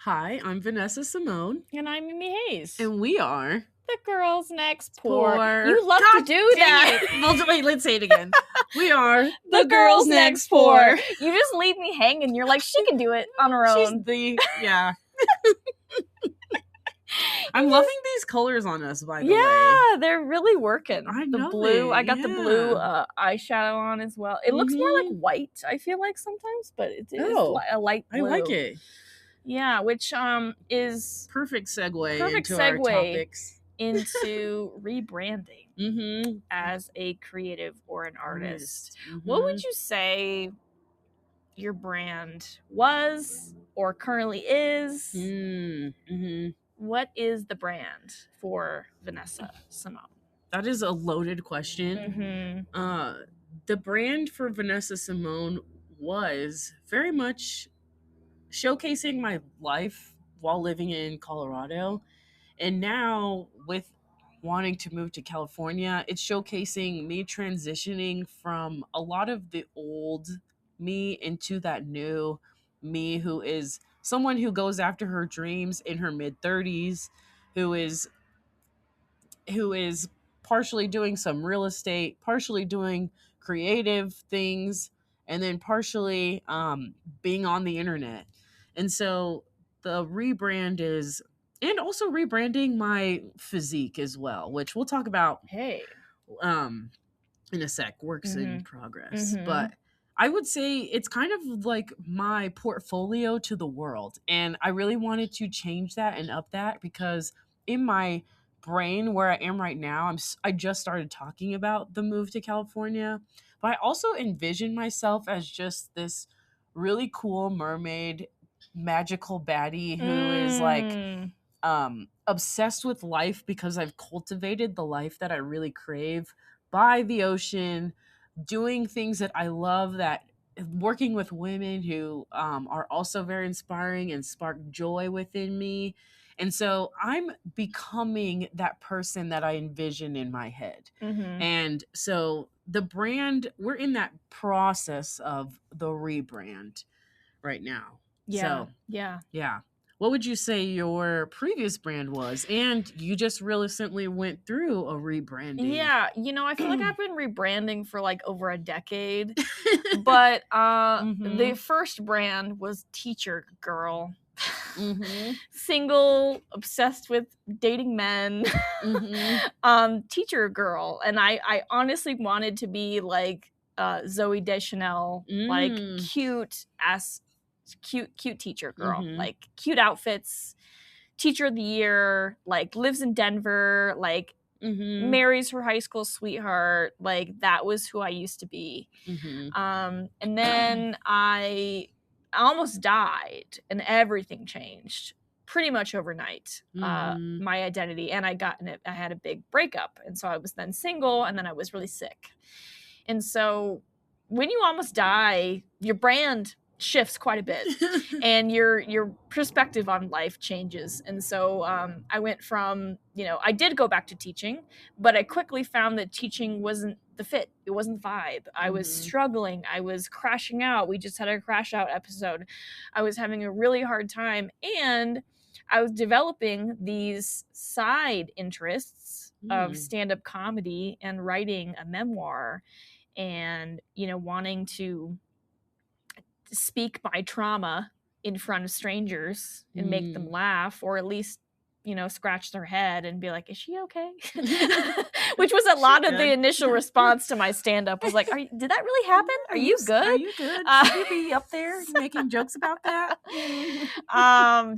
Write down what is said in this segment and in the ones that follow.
Hi, I'm Vanessa Simone, And I'm Mimi Hayes. and we are The girls next pour. Pour. You love God to do dang that. it. Well, wait, let's say it again. We are The girls next pour. You just leave me hanging. You're like, she can do it on her own. Yeah. I'm loving these colors on us, by the way. Yeah, they're really working. I the know blue. it, I got the blue yeah. eyeshadow on as well. It looks more like white, I feel like sometimes, but it is a light blue. I like it. Yeah, which is Perfect segue into our topics. into rebranding as a creative or an artist. What would you say your brand was or currently is? What is the brand for Vanessa Simone? That is a loaded question. The brand for Vanessa Simone was very much showcasing my life while living in Colorado. And now with wanting to move to California, it's showcasing me transitioning from a lot of the old me into that new me, who is someone who goes after her dreams in her mid 30s, who is partially doing some real estate, partially doing creative things, and then partially being on the internet. And so the rebrand is, and also rebranding my physique as well, which we'll talk about in a sec. Works in progress. But I would say it's kind of like my portfolio to the world. And I really wanted to change that and up that, because in my brain where I am right now, I just started talking about the move to California, but I also envision myself as just this really cool mermaid, magical baddie who is like obsessed with life because I've cultivated the life that I really crave by the ocean, doing things that I love, that working with women who are also very inspiring and spark joy within me. And so I'm becoming that person that I envision in my head. And so the brand, we're in that process of the rebrand right now. Yeah. What would you say your previous brand was? And you just recently went through a rebranding. Yeah, I feel like I've been rebranding for like over a decade. But the first brand was Teacher Girl. Single, obsessed with dating men. Teacher Girl. And I honestly wanted to be like Zooey Deschanel, like cute teacher girl, like cute outfits, teacher of the year, like lives in Denver, like marries her high school sweetheart. Like that was who I used to be. And then I almost died and everything changed pretty much overnight. My identity, and I had a big breakup, and so I was then single, and then I was really sick. And so when you almost die, your brand shifts quite a bit and your perspective on life changes. And so I went from, I did go back to teaching, but I quickly found that teaching wasn't the fit. It wasn't the vibe. I was struggling. I was crashing out. We just had a crash out episode. I was having a really hard time, and I was developing these side interests of stand-up comedy and writing a memoir, and wanting to speak my trauma in front of strangers and make them laugh, or at least scratch their head and be like, is she okay? Which was a lot of the initial response to my stand-up, was like, did that really happen? Are you good? Are you good? Should you be up there making jokes about that?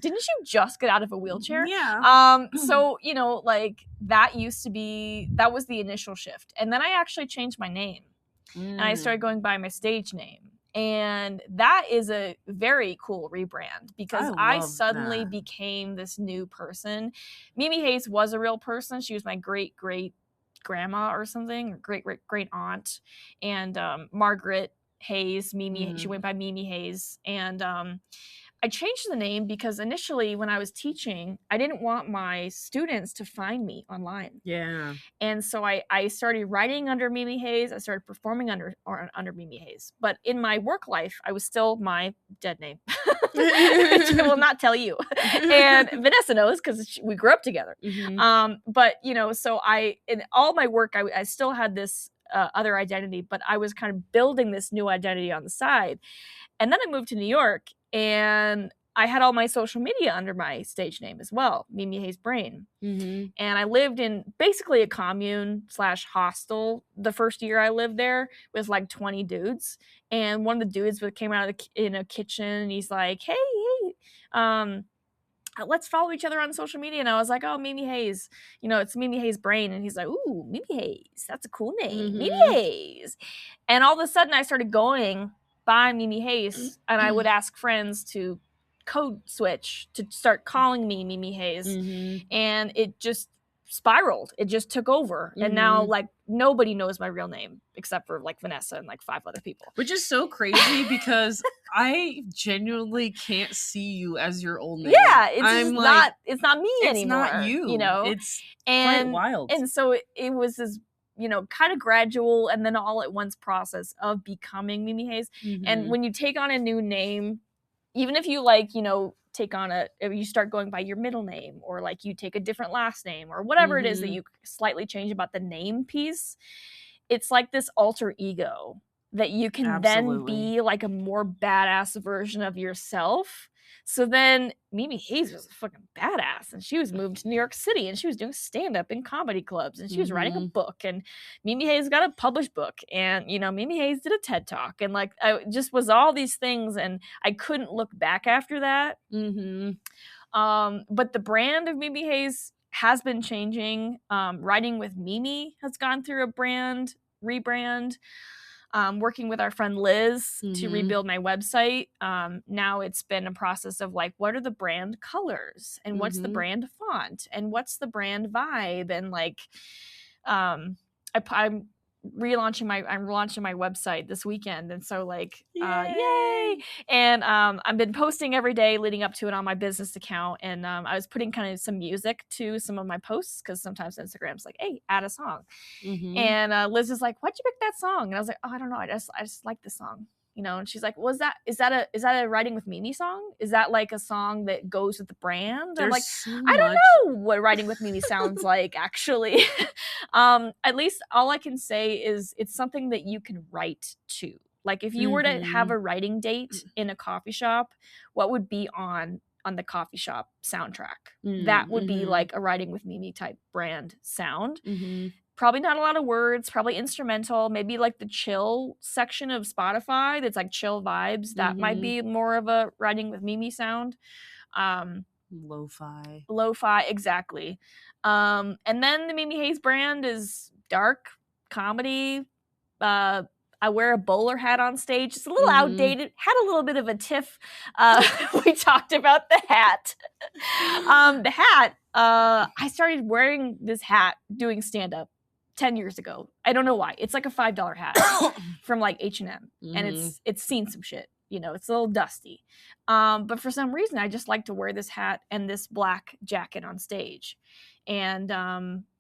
Didn't you just get out of a wheelchair? Yeah. So like that was the initial shift. And then I actually changed my name. And I started going by my stage name. And that is a very cool rebrand, because I suddenly became this new person. Mimi Hayes was a real person. She was my great grandma or something, or great aunt. And Margaret Hayes, Mimi, she went by Mimi Hayes. And I changed the name because initially when I was teaching, I didn't want my students to find me online. Yeah. And so I started writing under Mimi Hayes. I started performing under Mimi Hayes. But in my work life, I was still my dead name, which I will not tell you. And Vanessa knows because we grew up together. But, you know, so in all my work, I still had this other identity, but I was kind of building this new identity on the side. And then I moved to New York, and I had all my social media under my stage name as well, Mimi Hayes Brain. And I lived in basically a commune / hostel. The first year I lived there with like 20 dudes. And one of the dudes came out of in a kitchen, and he's like, hey, let's follow each other on social media. And I was like, oh, Mimi Hayes, you know, it's Mimi Hayes Brain. And he's like, ooh, Mimi Hayes, that's a cool name, Mimi Hayes. And all of a sudden I started going by Mimi Hayes, and I would ask friends to code switch to start calling me Mimi Hayes. And it just spiraled. It just took over. And now like nobody knows my real name except for like Vanessa and like 5 other people. Which is so crazy because I genuinely can't see you as your old name. Yeah, it's not me anymore. It's not you. You know? It's quite wild. And so it was this, you know, kind of gradual and then all at once process of becoming Mimi Hayes. And when you take on a new name, even if you like, you know, if you start going by your middle name, or like you take a different last name, or whatever it is that you slightly change about the name piece, it's like this alter ego that you can then be like a more badass version of yourself. So then Mimi Hayes was a fucking badass, and she was moved to New York City, and she was doing stand-up in comedy clubs, and she was writing a book, and Mimi Hayes got a published book, and, you know, Mimi Hayes did a TED Talk, and like, I just was all these things, and I couldn't look back after that. But the brand of Mimi Hayes has been changing. Writing with Mimi has gone through a rebrand. Working with our friend Liz to rebuild my website. Now it's been a process of like, what are the brand colors, and what's the brand font, and what's the brand vibe, and like, I'm relaunching my website this weekend, and so like, yay! And I've been posting every day leading up to it on my business account, and I was putting kind of some music to some of my posts because sometimes Instagram's like, hey, add a song. And Liz is like, why'd you pick that song? And I was like, oh, I don't know, I just like the song, you know. And she's like, well, is that a Writing with Mimi song? Is that like a song that goes with the brand? I'm like, I don't know what Writing with Mimi sounds like, actually. At least all I can say is it's something that you can write to. Like, if you were to have a writing date in a coffee shop, what would be on the coffee shop soundtrack? That would be like a Writing with Mimi type brand sound. Probably not a lot of words, probably instrumental, maybe like the chill section of Spotify that's like chill vibes. That might be more of a Writing with Mimi sound. Lo-fi, exactly. And then the Mimi Hayes brand is dark comedy. I wear a bowler hat on stage. It's a little outdated. Had a little bit of a tiff. We talked about the hat. The hat, I started wearing this hat doing stand-up 10 years ago. I don't know why. It's like a $5 hat from like H&M. And it's seen some shit. You know, it's a little dusty. But for some reason, I just like to wear this hat and this black jacket on stage. And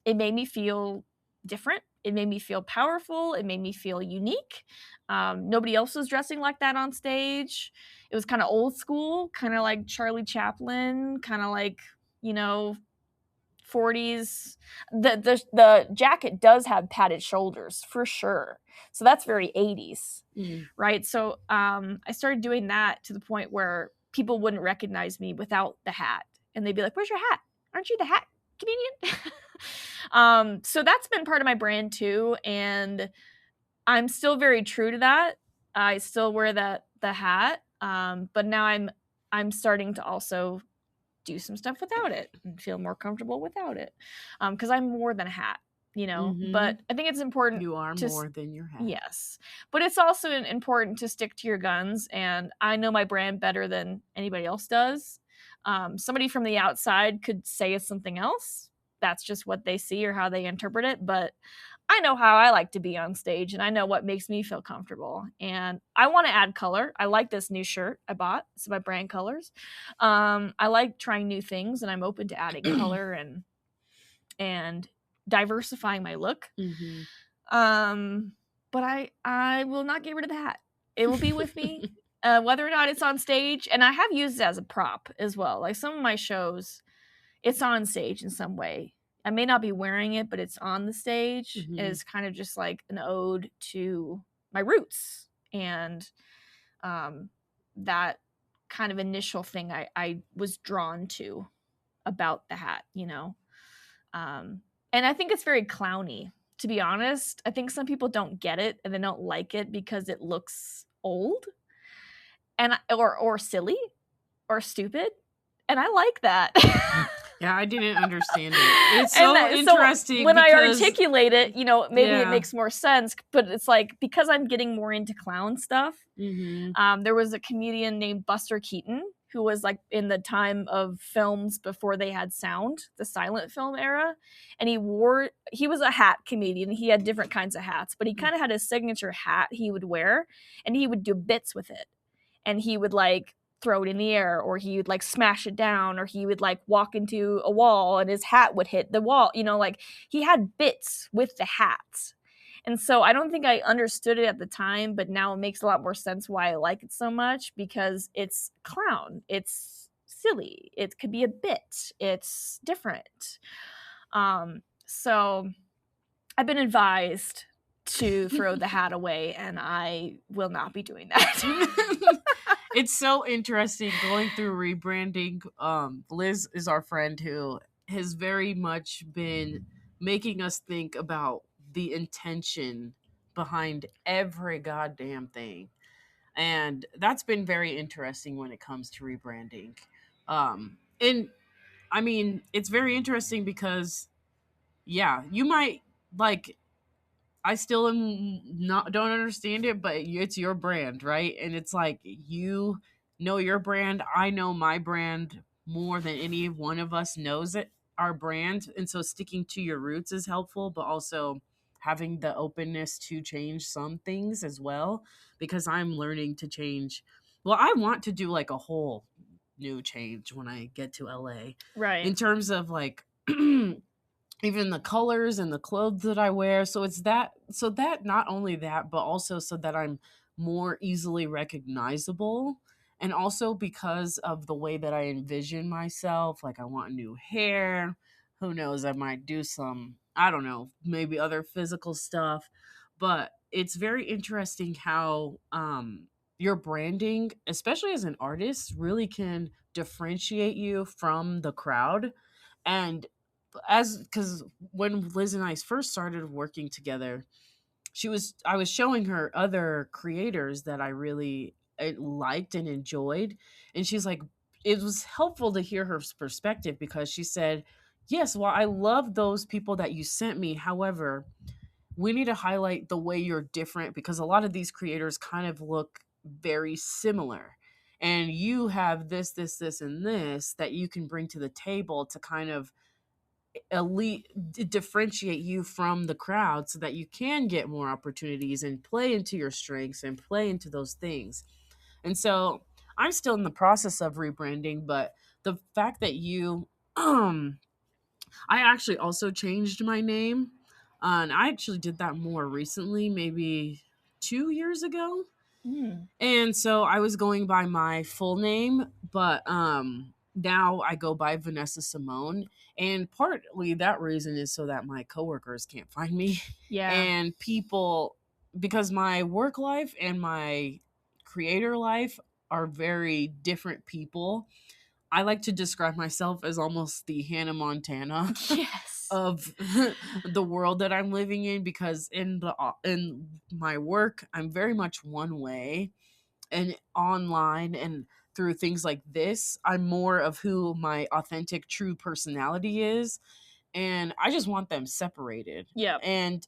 it made me feel different. It made me feel powerful. It made me feel unique. Nobody else was dressing like that on stage. It was kind of old school, kind of like Charlie Chaplin, kind of like, you know, 40s. The jacket does have padded shoulders for sure. So that's very 80s, right? So I started doing that to the point where people wouldn't recognize me without the hat. And they'd be like, where's your hat? Aren't you the hat comedian? So that's been part of my brand too. And I'm still very true to that. I still wear the hat. But now I'm starting to also do some stuff without it and feel more comfortable without it. Because I'm more than a hat, you know. But I think it's important. You are more than your hat. Yes. But it's also important to stick to your guns. And I know my brand better than anybody else does. Somebody from the outside could say it's something else. That's just what they see or how they interpret it. But I know how I like to be on stage, and I know what makes me feel comfortable. And I want to add color. I like this new shirt I bought. It's my brand colors. I like trying new things, and I'm open to adding color and diversifying my look. But I will not get rid of the hat. It will be with me, whether or not it's on stage. And I have used it as a prop as well. Like some of my shows, it's on stage in some way. I may not be wearing it, but it's on the stage. It is kind of just like an ode to my roots. And that kind of initial thing I was drawn to about the hat, you know. And I think it's very clowny, to be honest. I think some people don't get it and they don't like it because it looks old and or silly or stupid. And I like that. Yeah, I didn't understand it. It's so interesting. So when I articulate it, you know, maybe it makes more sense. But it's like, because I'm getting more into clown stuff, there was a comedian named Buster Keaton who was like in the time of films before they had sound, the silent film era. And he was a hat comedian. He had different kinds of hats, but he kind of had a signature hat he would wear, and he would do bits with it. And he would like throw it in the air, or he would like smash it down, or he would like walk into a wall and his hat would hit the wall. You know, like he had bits with the hats. And so I don't think I understood it at the time, but now it makes a lot more sense why I like it so much, because it's clown, it's silly, it could be a bit, it's different. So I've been advised to throw the hat away, and I will not be doing that. It's so interesting going through rebranding. Liz is our friend who has very much been making us think about the intention behind every goddamn thing. And that's been very interesting when it comes to rebranding. And I mean, it's very interesting because, yeah, you might like, I still don't understand it, but it's your brand, right? And it's like, you know your brand, I know my brand more than any one of us knows it, our brand. And so sticking to your roots is helpful, but also having the openness to change some things as well, because I'm learning to change. Well, I want to do like a whole new change when I get to LA. Right. In terms of like even the colors and the clothes that I wear. So it's that, so that not only that, but also so that I'm more easily recognizable. And also because of the way that I envision myself, like I want new hair. Who knows? I might do some, I don't know, maybe other physical stuff. But it's very interesting how your branding, especially as an artist, really can differentiate you from the crowd. And because when Liz and I first started working together, I was showing her other creators that I really liked and enjoyed, and she's like, it was helpful to hear her perspective, because she said, yes, well, I love those people that you sent me. However, we need to highlight the way you're different, because a lot of these creators kind of look very similar, and you have this, and this that you can bring to the table to kind of differentiate you from the crowd, so that you can get more opportunities and play into your strengths and play into those things. And so I'm still in the process of rebranding, but the fact that I actually also changed my name, and I actually did that more recently, maybe 2 years ago. And so I was going by my full name, but now I go by Vanessa Simone. And partly that reason is so that my coworkers can't find me. Yeah. And people, because my work life and my creator life are very different people. I like to describe myself as almost the Hannah Montana of the world that I'm living in, because in my work, I'm very much one way, and online and through things like this, I'm more of who my authentic, true personality is. And I just want them separated. Yeah. And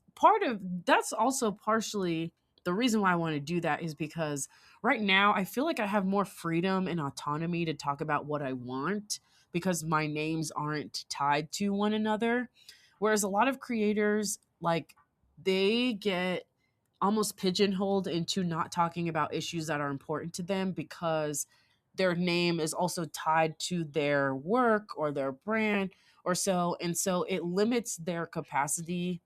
that's also partially the reason why I want to do that, is because right now I feel like I have more freedom and autonomy to talk about what I want, because my names aren't tied to one another. Whereas a lot of creators, like, they get almost pigeonholed into not talking about issues that are important to them because their name is also tied to their work or their brand or so. And so it limits their capacity,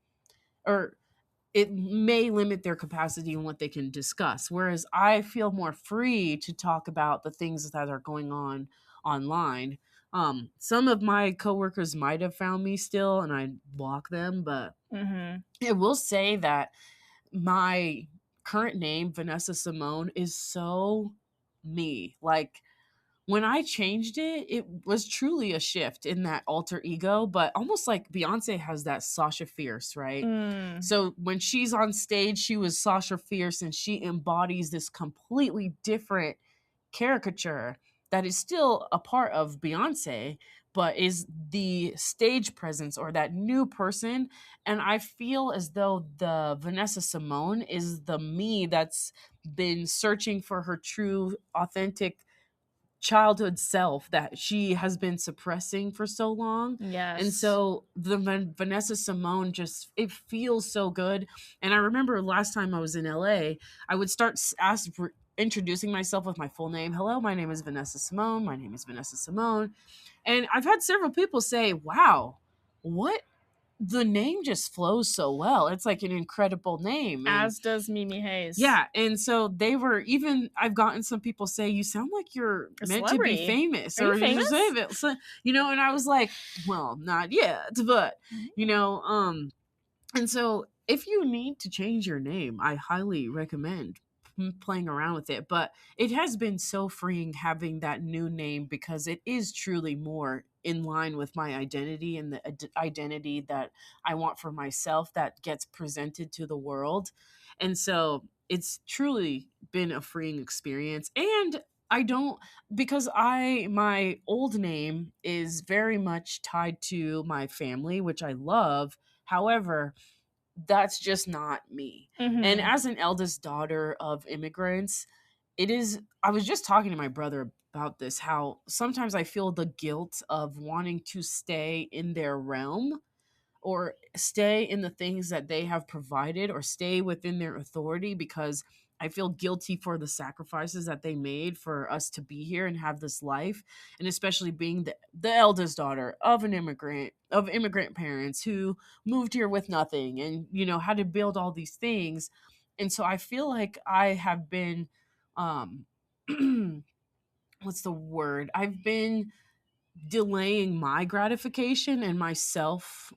or it may limit their capacity in what they can discuss. Whereas I feel more free to talk about the things that are going on online. Some of my coworkers might have found me still and I block them, but I will say that my current name, Vanessa Simone, is so me. Like, when I changed it, it was truly a shift in that alter ego, but almost like Beyonce has that Sasha Fierce, right? So when she's on stage, she was Sasha Fierce and she embodies this completely different caricature that is still a part of Beyonce, but is the stage presence or that new person. And I feel as though the Vanessa Simone is the me that's been searching for her true, authentic childhood self that she has been suppressing for so long. Yes. And so the Vanessa Simone just, it feels so good. And I remember last time I was in LA, I would start introducing myself with my full name. Hello, my name is Vanessa Simone. My name is Vanessa Simone. And I've had several people say, wow, what, the name just flows so well. It's like an incredible name. And as does Mimi Hayes. yeah, and so they were even. I've gotten some people say, "You sound like you're meant to be famous, Are or you famous? So, you know." And I was like, "Well, not yet, but you know." And so if you need to change your name, I highly recommend playing around with it. But it has been so freeing having that new name because it is truly more in line with my identity and the identity that I want for myself that gets presented to the world. And so it's truly been a freeing experience. And I don't, because my old name is very much tied to my family, which I love. However, that's just not me. And as an eldest daughter of immigrants, it is, I was just talking to my brother about this, how sometimes I feel the guilt of wanting to stay in their realm or stay in the things that they have provided or stay within their authority because I feel guilty for the sacrifices that they made for us to be here and have this life. And especially being the eldest daughter of immigrant parents who moved here with nothing and, you know, had to build all these things. And so I feel like I have been, um, what's the word? I've been delaying my gratification and myself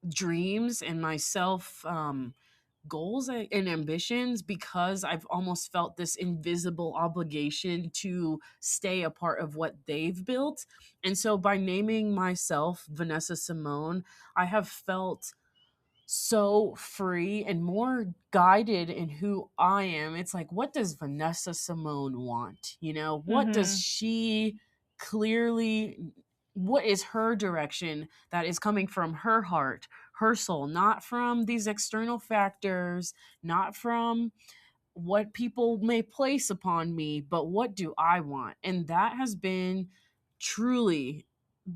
dreams and myself goals and ambitions because I've almost felt this invisible obligation to stay a part of what they've built. And so by naming myself Vanessa Simone, I have felt so free and more guided in who I am. It's like, what does Vanessa Simone want? You know, what does she clearly, what is her direction that is coming from her heart, her soul, not from these external factors, not from what people may place upon me, but what do I want? And that has been truly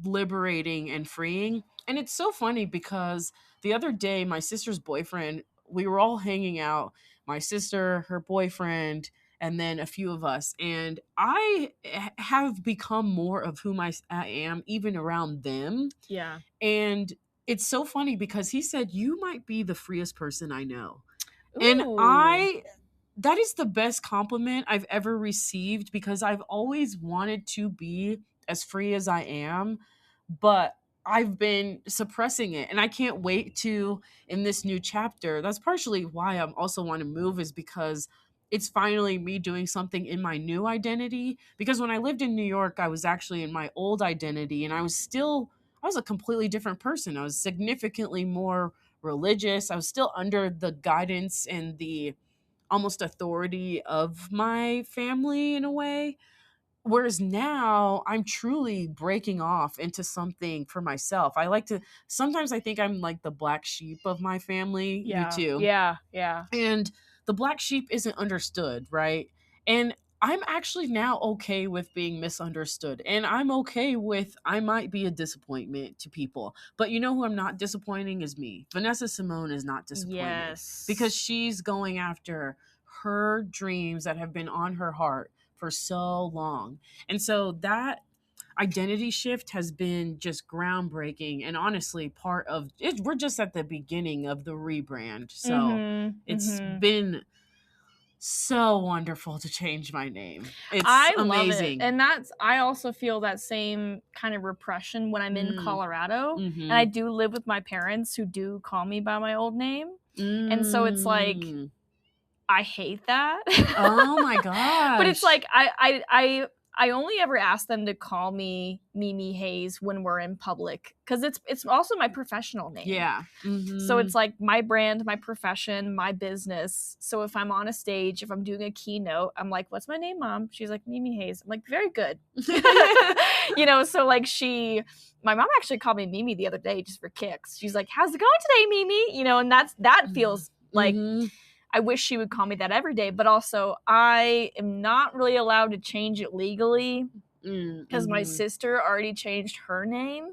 liberating and freeing. And it's so funny because the other day, my sister's boyfriend, we were all hanging out, my sister, her boyfriend, and then a few of us. And I have become more of whom I am, even around them. Yeah. And it's so funny because he said, "You might be the freest person I know." Ooh. And that is the best compliment I've ever received because I've always wanted to be as free as I am, but I've been suppressing it. And I can't wait to, in this new chapter, that's partially why I also want to move, is because it's finally me doing something in my new identity. Because when I lived in New York, I was actually in my old identity and I was a completely different person. I was significantly more religious. I was still under the guidance and the almost authority of my family in a way. Whereas now I'm truly breaking off into something for myself. Sometimes I think I'm like the black sheep of my family. Yeah. You too. Yeah. Yeah. And the black sheep isn't understood, right? And I'm actually now okay with being misunderstood, and I'm okay with I might be a disappointment to people. But you know who I'm not disappointing is me. Vanessa Simone is not disappointing because Yes. she's going after her dreams that have been on her heart for so long. And so that identity shift has been just groundbreaking and honestly part of it. We're just at the beginning of the rebrand. So it's been so wonderful to change my name. It's I amazing. love it. And I also feel that same kind of repression when I'm in Colorado. And I do live with my parents who do call me by my old name. And so it's like, I hate that. Oh my gosh. But it's like, I only ever ask them to call me Mimi Hayes when we're in public because it's also my professional name. Yeah. So it's like my brand, my profession, my business. So if I'm on a stage, if I'm doing a keynote, I'm like, "What's my name, Mom?" She's like, "Mimi Hayes." I'm like, "Very good." So like my mom actually called me Mimi the other day just for kicks. She's like, "How's it going today, Mimi?" And that feels like. I wish she would call me that every day, but also I am not really allowed to change it legally because my sister already changed her name.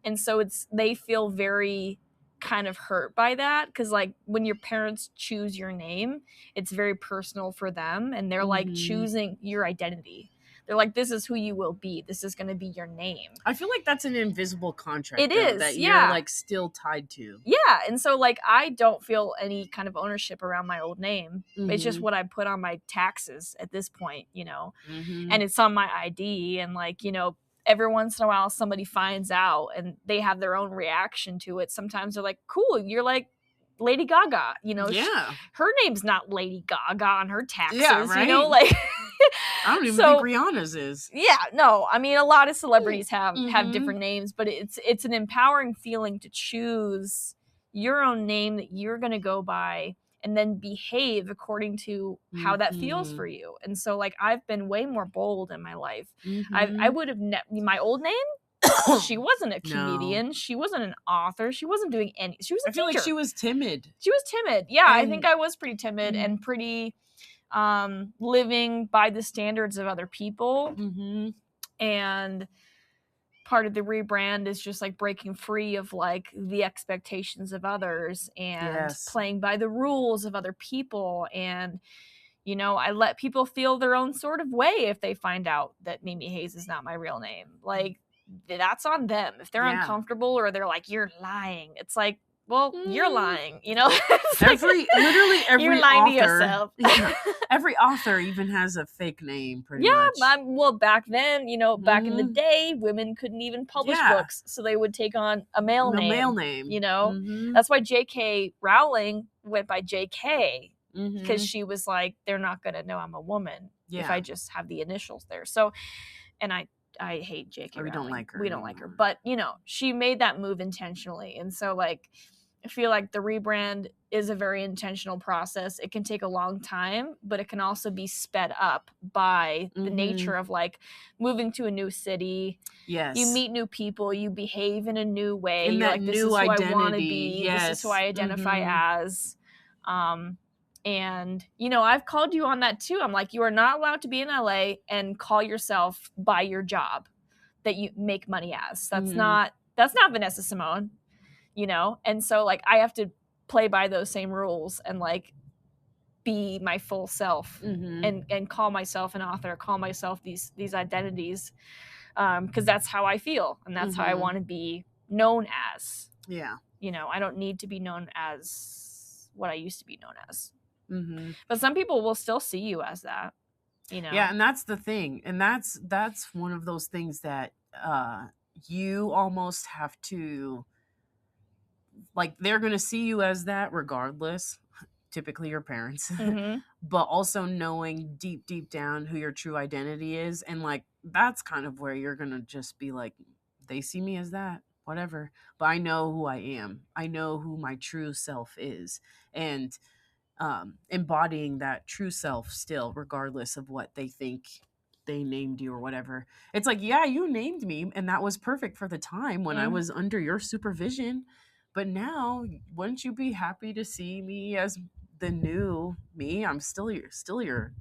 And so they feel very kind of hurt by that because like when your parents choose your name, it's very personal for them and they're like choosing your identity. They're like, this is who you will be. This is going to be your name. I feel like that's an invisible contract. It is, that yeah. You're like still tied to. Yeah, and so like I don't feel any kind of ownership around my old name. It's just what I put on my taxes at this point, and it's on my ID. And like every once in a while somebody finds out and they have their own reaction to it. Sometimes they're like, "Cool, you're like Lady Gaga," Yeah. Her name's not Lady Gaga on her taxes, yeah, right? like. I don't even think Rihanna's is. Yeah, no. I mean, a lot of celebrities have different names, but it's an empowering feeling to choose your own name that you're going to go by and then behave according to how that feels for you. And so, like, I've been way more bold in my life. I would have my old name. She wasn't a comedian. No. She wasn't an author. She wasn't doing any. She was a teacher. I feel like she was timid. She was timid. Yeah, I think I was pretty timid and pretty. Living by the standards of other people. And part of the rebrand is just like breaking free of like the expectations of others and playing by the rules of other people. And, I let people feel their own sort of way if they find out that Mimi Hayes is not my real name. Like, that's on them. If they're uncomfortable or they're like, "You're lying," it's like, well, you're lying, literally every you're lying author, to yourself. Every author even has a fake name, pretty much. Well, back then, back in the day, women couldn't even publish books, so they would take on a male name. That's why J.K. Rowling went by J.K. because she was like, they're not going to know I'm a woman if I just have the initials there. So, and I hate J.K. Rowling. We don't like her. We don't like her. But, she made that move intentionally. And so, like, I feel like the rebrand is a very intentional process. It can take a long time, but it can also be sped up by the nature of, like, moving to a new city. Yes. You meet new people. You behave in a new way. In You're that like, this new is who identity. I want to be. Yes. This is who I identify as. And, I've called you on that too. I'm like, you are not allowed to be in LA and call yourself by your job that you make money as. That's not Vanessa Simone, And so like, I have to play by those same rules and like be my full self and call myself an author, call myself these identities. 'Cause that's how I feel. And that's how I want to be known as. Yeah. I don't need to be known as what I used to be known as. But some people will still see you as that, Yeah, and that's the thing. And that's one of those things that you almost have to, like, they're going to see you as that regardless, typically your parents, but also knowing deep down who your true identity is. And like, that's kind of where you're going to just be like, they see me as that, whatever, but I know who I am. I know who my true self is. And embodying that true self still, regardless of what they think they named you or whatever. It's like, yeah, you named me and that was perfect for the time when I was under your supervision. But now, wouldn't you be happy to see me as the new me? I'm still your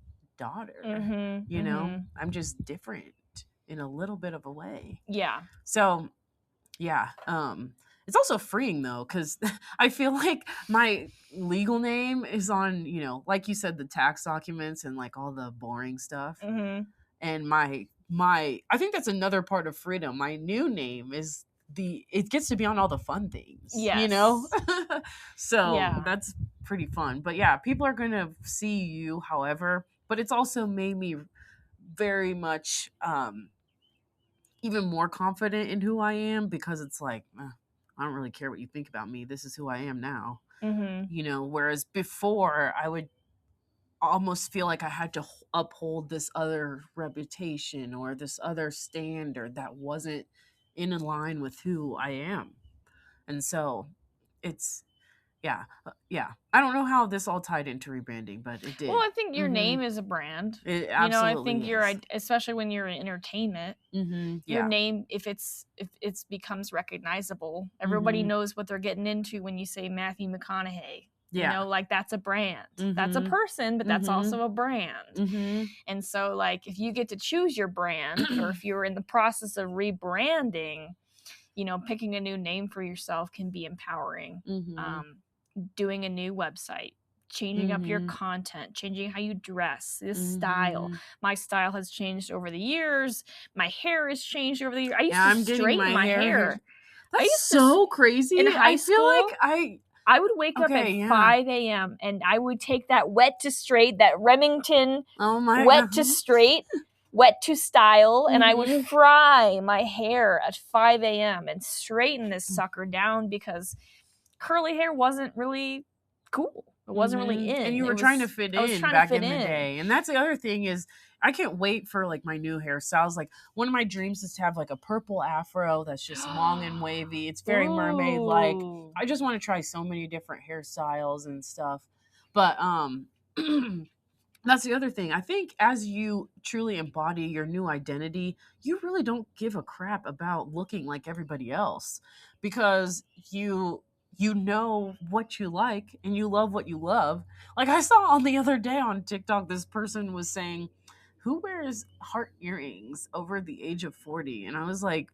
daughter. You know, I'm just different in a little bit of a way. Yeah. So yeah, it's also freeing though, because I feel like my legal name is on, you know, like you said, the tax documents and like all the boring stuff. And my I think that's another part of freedom. My new name is it gets to be on all the fun things. You know? So that's pretty fun. But yeah, people are gonna see you however, but it's also made me very much even more confident in who I am, because it's like, I don't really care what you think about me. This is who I am now. You know, whereas before I would almost feel like I had to uphold this other reputation or this other standard that wasn't in line with who I am. And so it's, yeah. I don't know how this all tied into rebranding, but it did. Well, I think your name is a brand. It absolutely, you know, I think you're, especially when you're in entertainment, your name, if it becomes recognizable, everybody knows what they're getting into when you say Matthew McConaughey. You know, like that's a brand. That's a person, but that's also a brand. And so like if you get to choose your brand, or if you're in the process of rebranding, you know, picking a new name for yourself can be empowering. Doing a new website, changing up your content, changing how you dress, this style. My style has changed over the years. My hair has changed over the years. I used to straighten my hair. That's so crazy. In high school, like I would wake up at 5 a.m. and I would take that wet to straight, that Remington wet to straight, wet to style, and I would fry my hair at 5 a.m. and straighten this sucker down, because curly hair wasn't really cool. It wasn't really in. And you were trying to fit in back in the day. And that's the other thing is, I can't wait for like my new hairstyles. Like one of my dreams is to have like a purple afro that's just long and wavy. It's very mermaid like. I just want to try so many different hairstyles and stuff. But that's the other thing. I think as you truly embody your new identity, you really don't give a crap about looking like everybody else, because you know what you like and you love what you love. Like I saw on the other day on TikTok, this person was saying, who wears heart earrings over the age of 40? And I was like,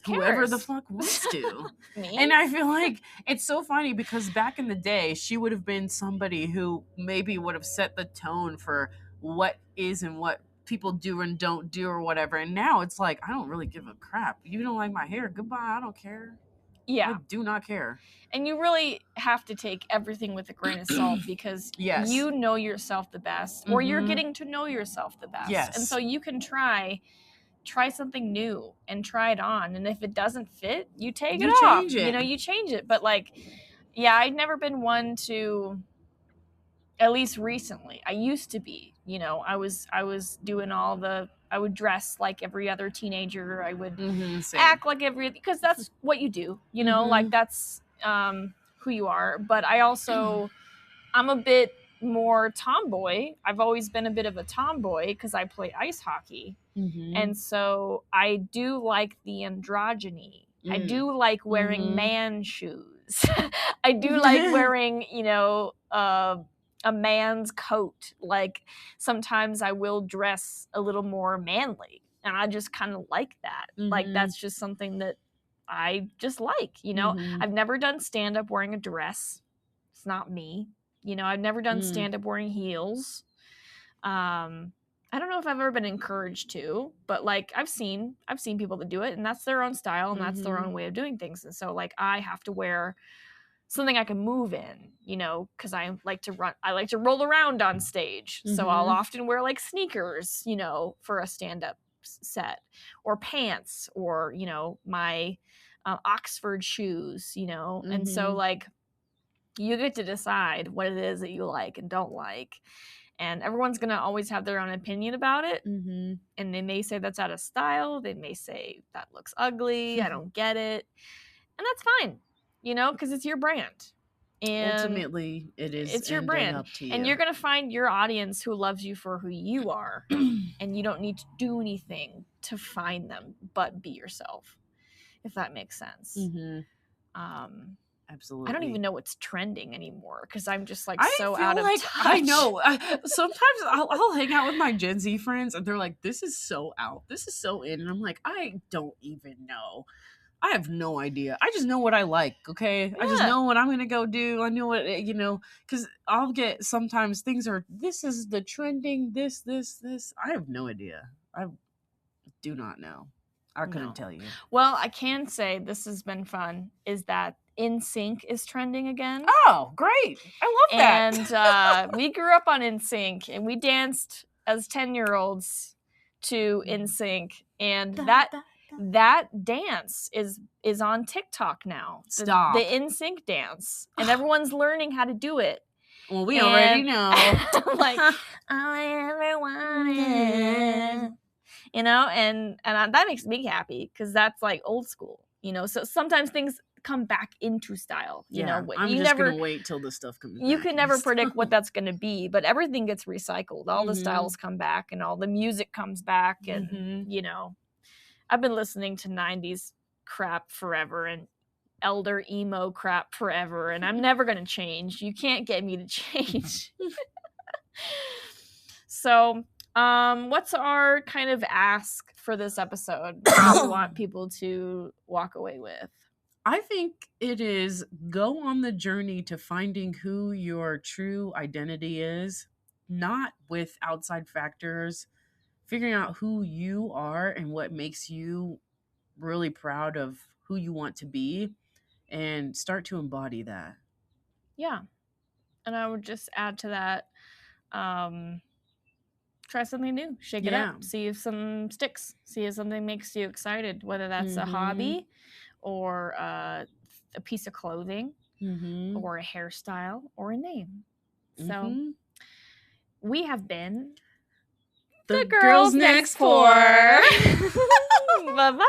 whoever the fuck wants to. And I feel like it's so funny, because back in the day, she would have been somebody who maybe would have set the tone for what is and what people do and don't do or whatever. And now it's like, I don't really give a crap. You don't like my hair? Goodbye. I don't care. I do not care. And you really have to take everything with a grain of salt, because you know yourself the best, or you're getting to know yourself the best. And so you can try something new and try it on. And if it doesn't fit, you take it off. You know, you change it. But like, I'd never been one to, at least recently, I used to be, you know, I was doing I would dress like every other teenager. I would act like because that's what you do, you know, like that's who you are. But I'm a bit more tomboy. I've always been a bit of a tomboy because I play ice hockey. And so I do like the androgyny. I do like wearing man shoes. I do like wearing, you know, a man's coat. Like sometimes I will dress a little more manly, and I just kind of like that. Like that's just something that I just like, you know. I've never done stand-up wearing a dress. It's not me. You know, I've never done stand-up wearing heels. I don't know if I've ever been encouraged to, but like I've seen people that do it, and that's their own style and that's their own way of doing things. And so like I have to wear something I can move in, you know, because I like to roll around on stage. So I'll often wear like sneakers, you know, for a stand-up set, or pants, or, you know, my Oxford shoes, you know. And so like you get to decide what it is that you like and don't like. And everyone's going to always have their own opinion about it. And they may say that's out of style. They may say that looks ugly. I don't get it. And that's fine. You know, because it's your brand. And ultimately, it's your brand. Up to you. And you're going to find your audience who loves you for who you are. And you don't need to do anything to find them, but be yourself, if that makes sense. Absolutely. I don't even know what's trending anymore because I'm just like I so feel out of like touch. I know. Sometimes I'll hang out with my Gen Z friends and they're like, "This is so out. This is so in," and I'm like, "I don't even know. I have no idea. I just know what I like. Okay, I just Yeah. know what I'm gonna go do. I know what because I'll get sometimes things are. This is the trending. This. I have no idea. I do not know. I couldn't tell you. Well, I can say this has been fun. Is that NSYNC is trending again? Oh, great! I love that. And we grew up on NSYNC, and we danced as 10-year-olds to NSYNC, and that dance is on TikTok now. Stop. The NSYNC dance, and everyone's learning how to do it. Well, we already know. Like, all I ever wanted. And that makes me happy because that's like old school, so sometimes things come back into style, I'm just gonna wait till the stuff comes back. You can never predict what that's gonna be, but everything gets recycled. All the styles come back and all the music comes back, and I've been listening to 90s crap forever and elder emo crap forever, and I'm never gonna change. You can't get me to change. So what's our kind of ask for this episode? What do you want people to walk away with? I think it is go on the journey to finding who your true identity is, not with outside factors, figuring out who you are and what makes you really proud of who you want to be, and start to embody that. Yeah. And I would just add to that, try something new, shake it up, see if something sticks, see if something makes you excited, whether that's a hobby or a piece of clothing or a hairstyle or a name. So we have been the Girls Next 4. Bye-bye.